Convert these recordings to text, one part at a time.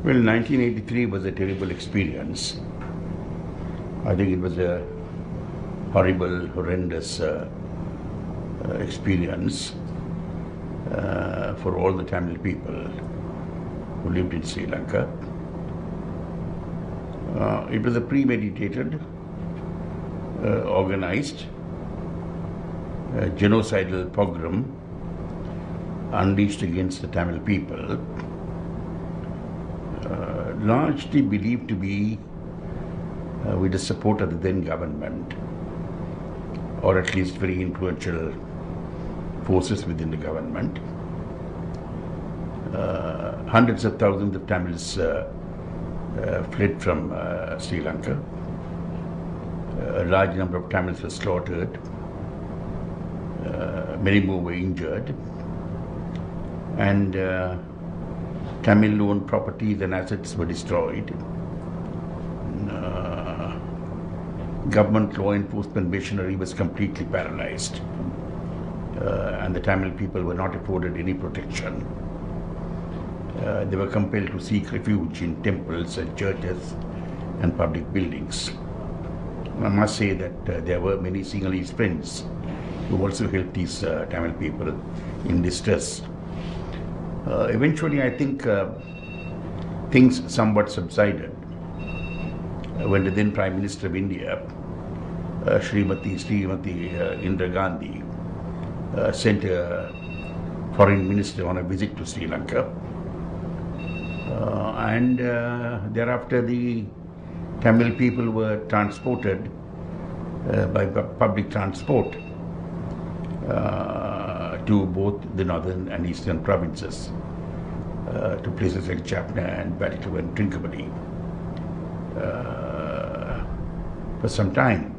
Well, 1983 was a terrible experience. I think it was a horrible, horrendous experience for all the Tamil people who lived in Sri Lanka. It was a premeditated, organized, genocidal pogrom unleashed against the Tamil people, largely believed to be with the support of the then government, or at least very influential forces within the government. Hundreds of thousands of Tamils fled from Sri Lanka. A large number of Tamils were slaughtered. Many more were injured. And Tamil-owned properties and assets were destroyed. Government law enforcement machinery was completely paralyzed. And the Tamil people were not afforded any protection. They were compelled to seek refuge in temples and churches and public buildings. I must say that there were many Sinhalese friends who also helped these Tamil people in distress. Eventually, I think things somewhat subsided when the then Prime Minister of India, Srimati Indira Gandhi, sent a foreign minister on a visit to Sri Lanka. And thereafter the Tamil people were transported by public transport to both the northern and eastern provinces, to places like Jaffna and Vikalpa and Trincomalee for some time.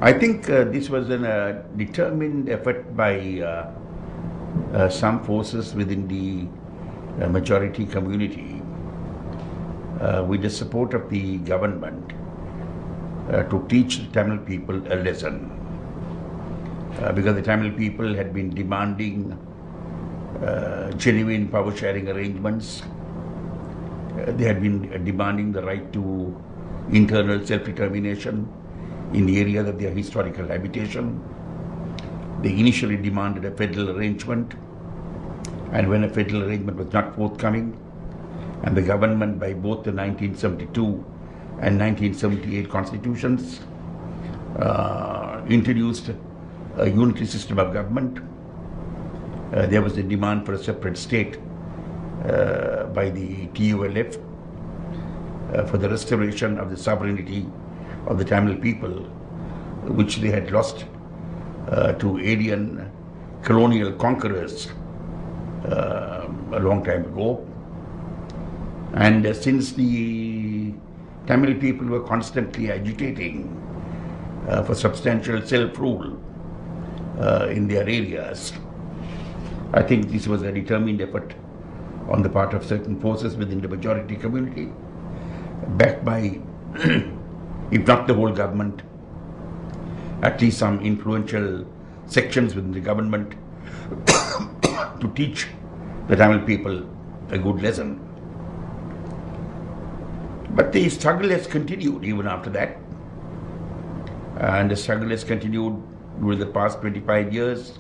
I think this was a determined effort by some forces within the majority community, with the support of the government, to teach the Tamil people a lesson. Because the Tamil people had been demanding genuine power sharing arrangements. They had been demanding the right to internal self-determination in the areas of their historical habitation. They initially demanded a federal arrangement, and when a federal arrangement was not forthcoming, and the government by both the 1972 and 1978 constitutions introduced a unitary system of government, there was a demand for a separate state by the TULF for the restoration of the sovereignty of the Tamil people, which they had lost to alien colonial conquerors a long time ago. And since the Tamil people were constantly agitating for substantial self-rule in their areas, I think this was a determined effort on the part of certain forces within the majority community, backed by, if not the whole government, at least some influential sections within the government, to teach the Tamil people a good lesson. But the struggle has continued even after that. And the struggle has continued during the past 25 years.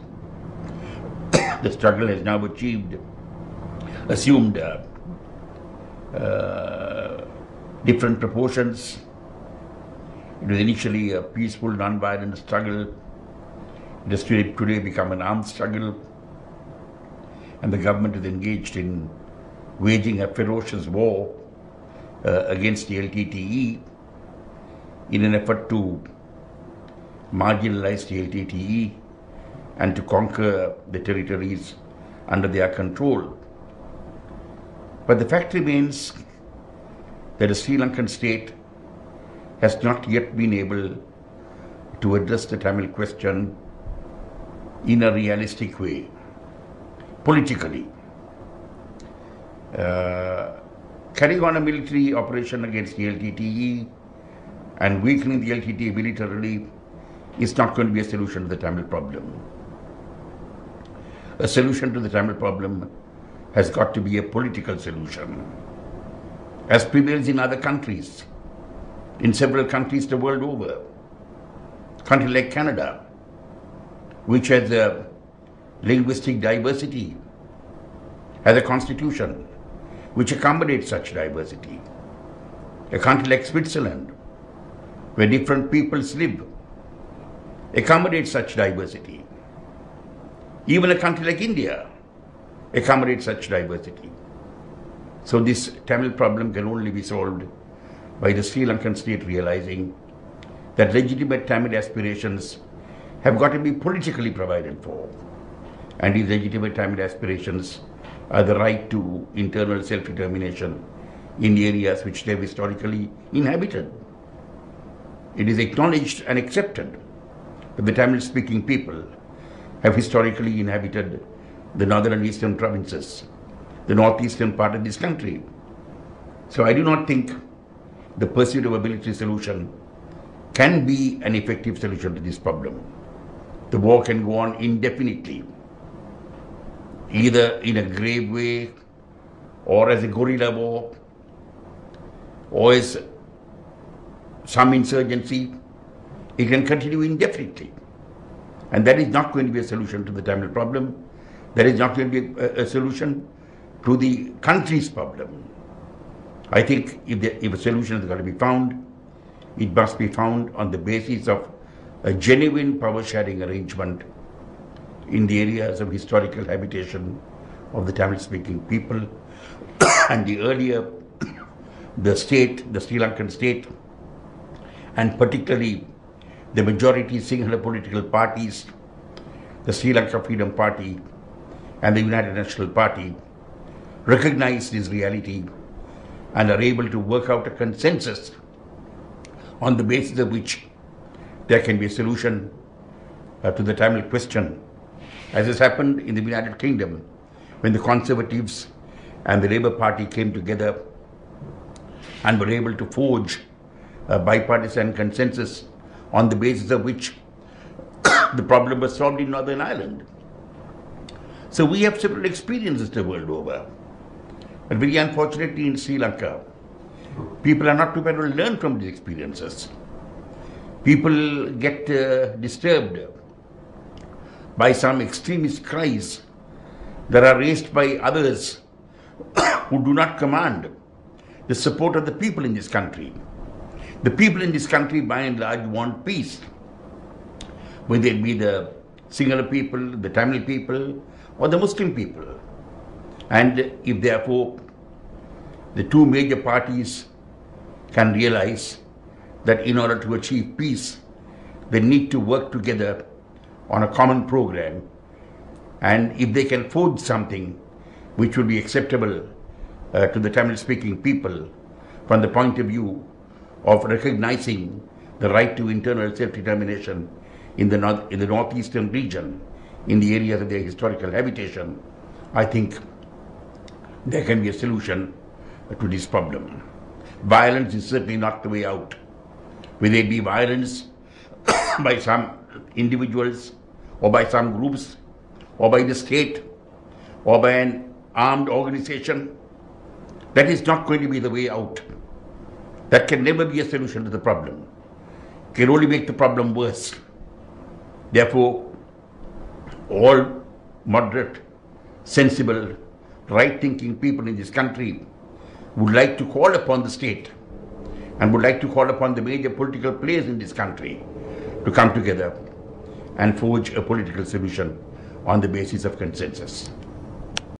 The struggle has now assumed different proportions. It was initially a peaceful, non-violent struggle. It has today become an armed struggle. And the government is engaged in waging a ferocious war against the LTTE in an effort to marginalize the LTTE and to conquer the territories under their control. But the fact remains that the Sri Lankan state has not yet been able to address the Tamil question in a realistic way, politically. Carrying on a military operation against the LTTE and weakening the LTTE militarily is not going to be a solution to the Tamil problem. A solution to the Tamil problem has got to be a political solution, as prevails in other countries, in several countries the world over. A country like Canada, which has a linguistic diversity, has a constitution which accommodates such diversity. A country like Switzerland, where different peoples live, accommodates such diversity. Even a country like India accommodates such diversity. So this Tamil problem can only be solved by the Sri Lankan state realizing that legitimate Tamil aspirations have got to be politically provided for. And these legitimate Tamil aspirations are the right to internal self-determination in the areas which they have historically inhabited. It is acknowledged and accepted that the Tamil-speaking people have historically inhabited the northern and eastern provinces, the northeastern part of this country. So I do not think the pursuit of a military solution can be an effective solution to this problem. The war can go on indefinitely, either in a grave way, or as a guerrilla war, or as some insurgency. It can continue indefinitely. And that is not going to be a solution to the Tamil problem. That is not going to be a solution to the country's problem. I think if a solution is going to be found, it must be found on the basis of a genuine power-sharing arrangement in the areas of historical habitation of the Tamil-speaking people. And the earlier the Sri Lankan state, and particularly the majority Sinhala political parties, the Sri Lanka Freedom Party and the United National Party, recognize this reality and are able to work out a consensus on the basis of which there can be a solution to the Tamil question, as has happened in the United Kingdom when the Conservatives and the Labour Party came together and were able to forge a bipartisan consensus on the basis of which the problem was solved in Northern Ireland. So we have several experiences the world over. But very unfortunately in Sri Lanka, people are not prepared to learn from these experiences. People get disturbed by some extremist cries that are raised by others who do not command the support of the people in this country. The people in this country, by and large, want peace. Whether it be the Sinhala people, the Tamil people, or the Muslim people. And if therefore the two major parties can realize that in order to achieve peace, they need to work together on a common program, and if they can forge something which will be acceptable to the Tamil-speaking people from the point of view of recognizing the right to internal self-determination in the northeastern region, in the areas of their historical habitation, I think there can be a solution to this problem. Violence is certainly not the way out. Whether it be violence by some individuals, or by some groups, or by the state, or by an armed organization, that is not going to be the way out. That can never be a solution to the problem. It can only make the problem worse. Therefore, all moderate, sensible, right-thinking people in this country would like to call upon the state and would like to call upon the major political players in this country to come together and forge a political solution on the basis of consensus.